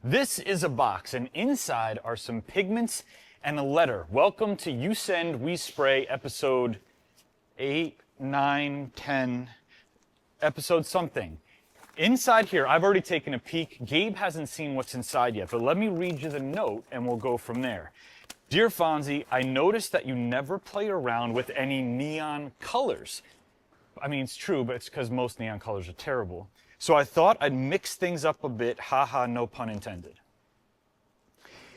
This is a box, and inside are some pigments and a letter. Welcome to You Send, We Spray, episode 8, 9, 10, episode something. Inside here, I've already taken a peek. Gabe hasn't seen what's inside yet, but let me read you the note and we'll go from there. Dear Fonzie, I noticed that you never play around with any neon colors. I mean, it's true, but it's because most neon colors are terrible. So I thought I'd mix things up a bit, haha, no pun intended.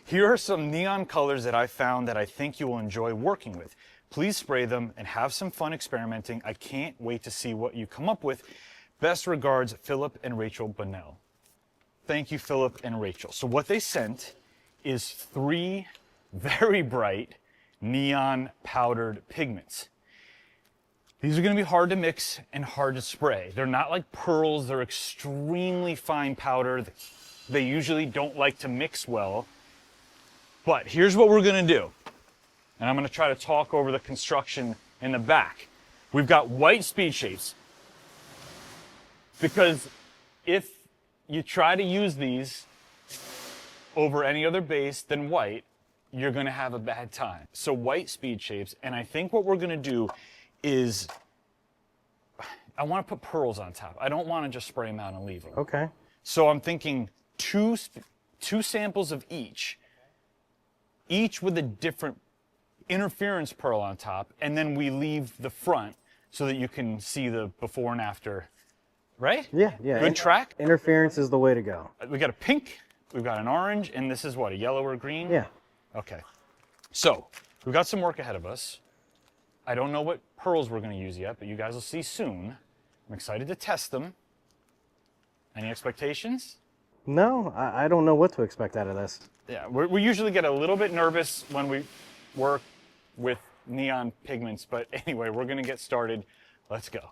Here are some neon colors that I found that I think you will enjoy working with. Please spray them and have some fun experimenting. I can't wait to see what you come up with. Best regards, Philip and Rachel Bunnell. Thank you, Philip and Rachel. So what they sent is 3 very bright neon powdered pigments. These are going to be hard to mix and hard to spray. They're not like pearls. They're extremely fine powder. They usually don't like to mix well. But here's what we're going to do. And I'm going to try to talk over the construction in the back. We've got white speed shapes. Because if you try to use these over any other base than white, you're going to have a bad time. So white speed shapes. And I think what we're going to do is I want to put pearls on top. I don't want to just spray them out and leave them. Okay. So I'm thinking two samples of each with a different interference pearl on top, and then we leave the front so that you can see the before and after. Right? Yeah. Good track? Interference is the way to go. We got a pink, we've got an orange, and this is what, a yellow or green? Yeah. Okay. So we've got some work ahead of us. I don't know what pearls we're going to use yet, but you guys will see soon. I'm excited to test them. Any expectations? No, I don't know what to expect out of this. Yeah, we usually get a little bit nervous when we work with neon pigments, but anyway, we're going to get started. Let's go.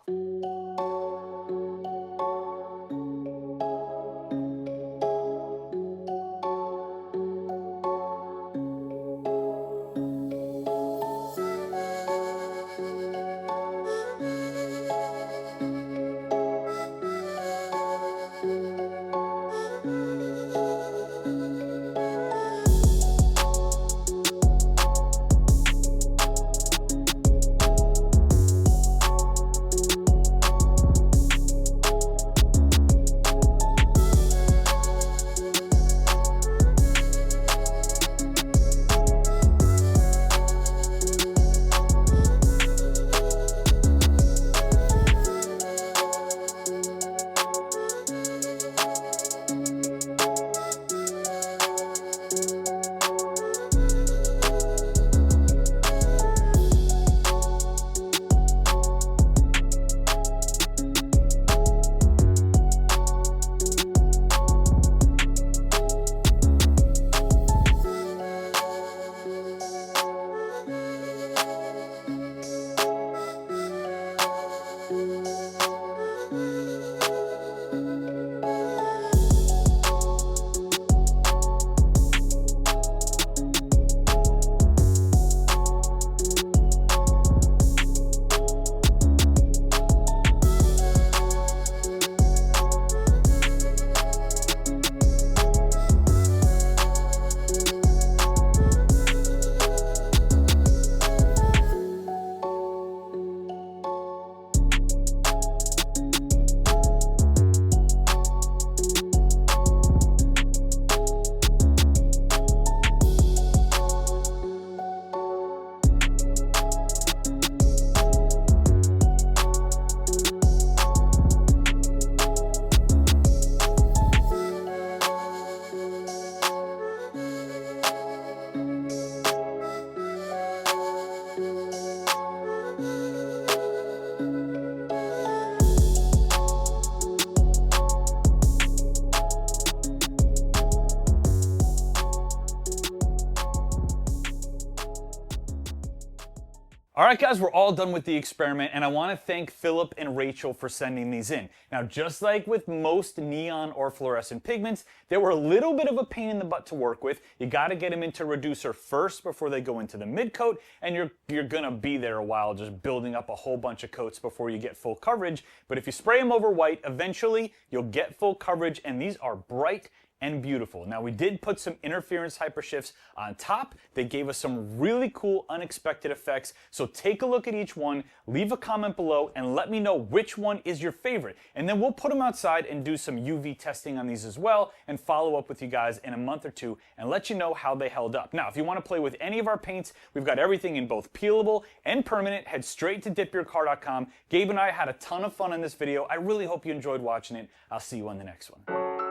All right, guys, we're all done with the experiment, and I want to thank Philip and Rachel for sending these in. Now, just like with most neon or fluorescent pigments, they were a little bit of a pain in the butt to work with. You got to get them into reducer first before they go into the mid coat, and you're going to be there a while just building up a whole bunch of coats before you get full coverage. But if you spray them over white, eventually you'll get full coverage, and these are bright and beautiful. Now we did put some interference HyperShifts on top. They gave us some really cool unexpected effects. So take a look at each one, leave a comment below, and let me know which one is your favorite. And then we'll put them outside and do some UV testing on these as well and follow up with you guys in a month or two and let you know how they held up. Now, if you want to play with any of our paints, we've got everything in both peelable and permanent. Head straight to DipYourCar.com. Gabe and I had a ton of fun in this video. I really hope you enjoyed watching it. I'll see you on the next one.